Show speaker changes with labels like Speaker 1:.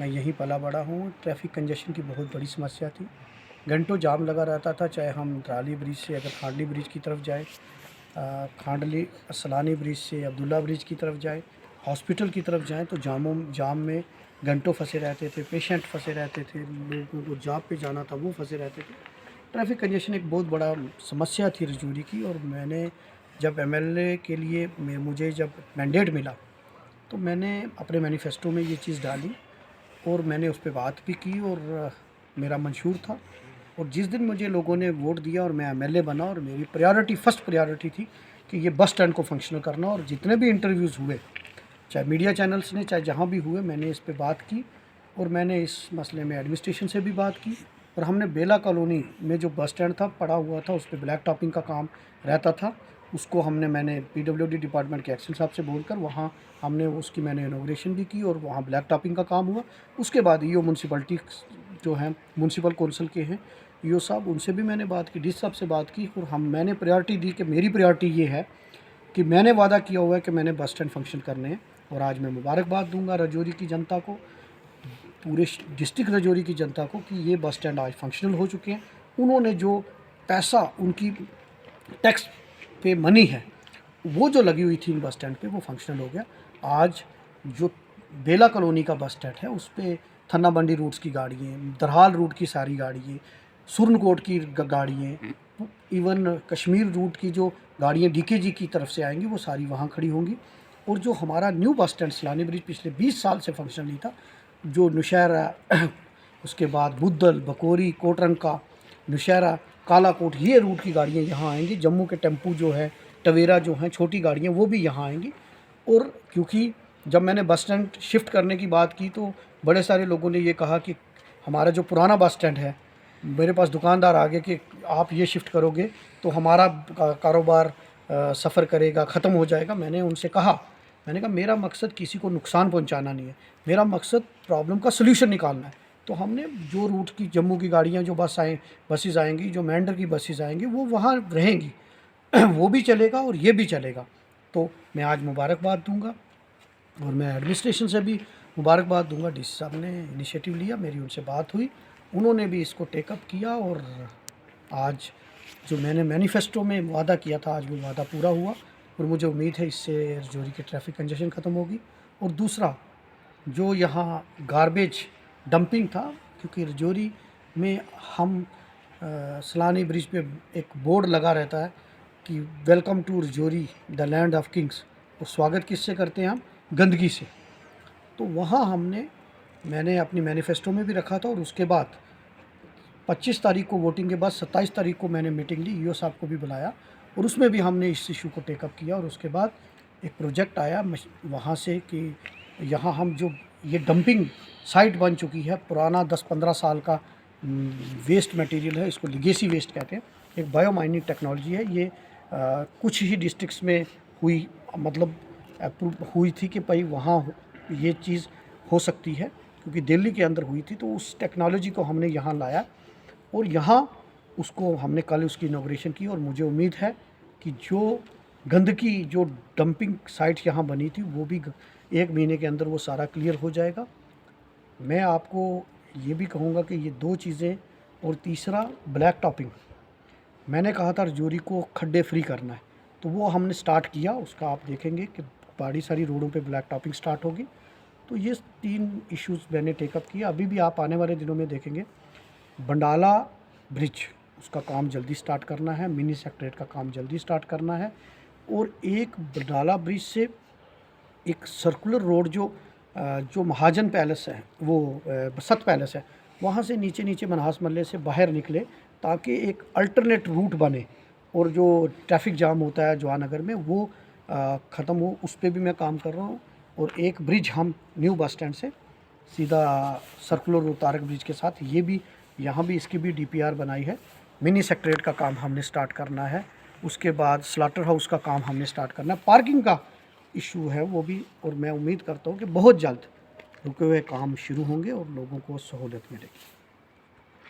Speaker 1: मैं यहीं पला बड़ा हूँ। ट्रैफ़िक कंजेशन की बहुत बड़ी समस्या थी। घंटों जाम लगा रहता था, चाहे हम ट्राली ब्रिज से अगर खांडली ब्रिज की तरफ जाएँ, खांडली सलानी ब्रिज से अब्दुल्ला ब्रिज की तरफ जाएँ, हॉस्पिटल की तरफ जाएँ तो जाम में घंटों फँसे रहते थे, पेशेंट फँसे रहते थे, लोगों को जॉब पे जाना था वो फँसे रहते थे। ट्रैफ़िक कंजेशन एक बहुत बड़ा समस्या थी रजौरी की, और मैंने जब एमएलए के लिए मुझे जब मैंडेट मिला, तो मैंने अपने मैनिफेस्टो में ये चीज़ डाली और मैंने उस पे बात भी की, और मेरा मंशूर था। और जिस दिन मुझे लोगों ने वोट दिया और मैं एमएलए बना, और मेरी प्रायोरिटी फर्स्ट प्रायोरिटी थी कि ये बस स्टैंड को फंक्शनल करना, और जितने भी इंटरव्यूज़ हुए, चाहे मीडिया चैनल्स ने, चाहे जहाँ भी हुए, मैंने इस पे बात की। और मैंने इस मसले में एडमिनिस्ट्रेशन से भी बात की, और हमने बेला कॉलोनी में जो बस स्टैंड था पड़ा हुआ था, उस पर ब्लैक टॉपिंग का काम रहता था, उसको मैंने पीडब्ल्यूडी डिपार्टमेंट के एक्शन साहब से बोलकर वहाँ मैंने इनॉग्रेशन भी की, और वहाँ ब्लैक टॉपिंग का काम हुआ। उसके बाद ईओ म्यूनसिपलिटी जो हैं, म्यूनसिपल कौंसिल के हैं ईओ साहब, उनसे भी मैंने बात की, डी साहब से बात की, और मैंने प्रायोरिटी दी कि मेरी प्रायोरिटी ये है कि मैंने वादा किया हुआ है कि मैंने बस स्टैंड फंक्शन करने हैं। और आज मैं मुबारकबाद दूंगा रजौरी की जनता को, पूरे डिस्ट्रिक्ट रजौरी की जनता को, कि ये बस स्टैंड आज फंक्शनल हो चुके हैं। उन्होंने जो पैसा उनकी टैक्स पे मनी है वो जो लगी हुई थी बस स्टैंड पे, वो फंक्शनल हो गया। आज जो बेला कॉलोनी का बस स्टैंड है उस पर थन्ना बंडी रूट्स की गाड़ियाँ, दरहाल रूट की सारी गाड़ियाँ, सुरनकोट की गाड़ियाँ, इवन कश्मीर रूट की जो गाड़ियाँ डीकेजी की तरफ से आएंगी वो सारी वहाँ खड़ी होंगी। और जो हमारा न्यू बस स्टैंड सलानी ब्रिज पिछले 20 साल से फंक्शन नहीं था, जो नौशहरा उसके बाद बुद्धल, बकोरी, कोटरंका, नौशहरा, कालाकोट, ये रूट की गाड़ियाँ यहाँ आएंगी। जम्मू के टेम्पू जो है, टवेरा जो हैं, छोटी गाड़ियाँ, वो भी यहाँ आएंगी। और क्योंकि जब मैंने बस स्टैंड शिफ्ट करने की बात की तो बड़े सारे लोगों ने ये कहा कि हमारा जो पुराना बस स्टैंड है, मेरे पास दुकानदार आ गए कि आप ये शिफ्ट करोगे तो हमारा कारोबार सफ़र करेगा, ख़त्म हो जाएगा। मैंने कहा मेरा मकसद किसी को नुकसान पहुंचाना नहीं है, मेरा मकसद प्रॉब्लम का सलूशन निकालना है। तो हमने जो रूट की जम्मू की गाड़ियाँ जो बसेस आएंगी, जो मैंडर की बसेस आएंगी, वो वहाँ रहेंगी वो भी चलेगा और ये भी चलेगा। तो मैं आज मुबारकबाद दूंगा, और मैं एडमिनिस्ट्रेशन से भी मुबारकबाद दूंगा। डीसी साहब ने इनिशिएटिव लिया, मेरी उनसे बात हुई, उन्होंने भी इसको टेकअप किया, और आज जो मैंने मैनिफेस्टो में वादा किया था, आज वो वादा पूरा हुआ। और मुझे उम्मीद है इससे रजौरी की ट्रैफिक कंजेशन ख़त्म होगी। और दूसरा, जो यहाँ गार्बेज डंपिंग था, क्योंकि रजौरी में हम सलानी ब्रिज पे एक बोर्ड लगा रहता है कि welcome to Rajouri the land of kings, तो स्वागत किससे करते हैं हम? गंदगी से। तो वहाँ मैंने अपनी मैनिफेस्टो में भी रखा था, और उसके बाद 25 तारीख को वोटिंग के बाद 27 तारीख को मैंने मीटिंग ली, ईओ साहब को भी बुलाया, और उसमें भी हमने इस इशू को टेकअप किया। और उसके बाद एक प्रोजेक्ट आया वहाँ से कि यहाँ हम जो ये डंपिंग साइट बन चुकी है, पुराना 10-15 साल का वेस्ट मटेरियल है, इसको लिगेसी वेस्ट कहते हैं, एक बायोमाइनिंग टेक्नोलॉजी है ये। कुछ ही डिस्ट्रिक्ट्स में हुई, मतलब अप्रूव हुई थी कि भाई वहाँ ये चीज़ हो सकती है, क्योंकि दिल्ली के अंदर हुई थी। तो उस टेक्नोलॉजी को हमने यहाँ लाया, और यहाँ उसको हमने कल उसकी इनॉग्रेशन की। और मुझे उम्मीद है कि जो गंदगी, जो डंपिंग साइट यहाँ बनी थी, वो भी 1 महीने के अंदर वो सारा क्लियर हो जाएगा। मैं आपको ये भी कहूँगा कि ये 2 चीज़ें, और तीसरा ब्लैक टॉपिंग, मैंने कहा था रजौरी को खड्डे फ्री करना है, तो वो हमने स्टार्ट किया। उसका आप देखेंगे कि बड़ी सारी रोडों पे ब्लैक टॉपिंग स्टार्ट होगी। तो ये 3 इश्यूज़ मैंने टेकअप किया। अभी भी आप आने वाले दिनों में देखेंगे बंडाला ब्रिज, उसका काम जल्दी स्टार्ट करना है, मिनी सेक्रेटरीट का काम जल्दी स्टार्ट करना है। और एक बंडाला ब्रिज से एक सर्कुलर रोड जो महाजन पैलेस है, वो सत पैलेस है, वहाँ से नीचे नीचे मनहास मल्ले से बाहर निकले, ताकि एक अल्टरनेट रूट बने, और जो ट्रैफिक जाम होता है जवाहरनगर में वो ख़त्म हो। उस पर भी मैं काम कर रहा हूँ। और एक ब्रिज हम न्यू बस स्टैंड से सीधा सर्कुलर रोड तारक ब्रिज के साथ, ये भी यहाँ भी इसकी भी डीपीआर बनाई है। मिनी सेक्रेटरीट का काम हमने स्टार्ट करना है, उसके बाद स्लाटर हाउस का काम हमने स्टार्ट करना है, पार्किंग का इशू है वो भी। और मैं उम्मीद करता हूँ कि बहुत जल्द रुके हुए काम शुरू होंगे और लोगों को सहूलियत मिलेगी।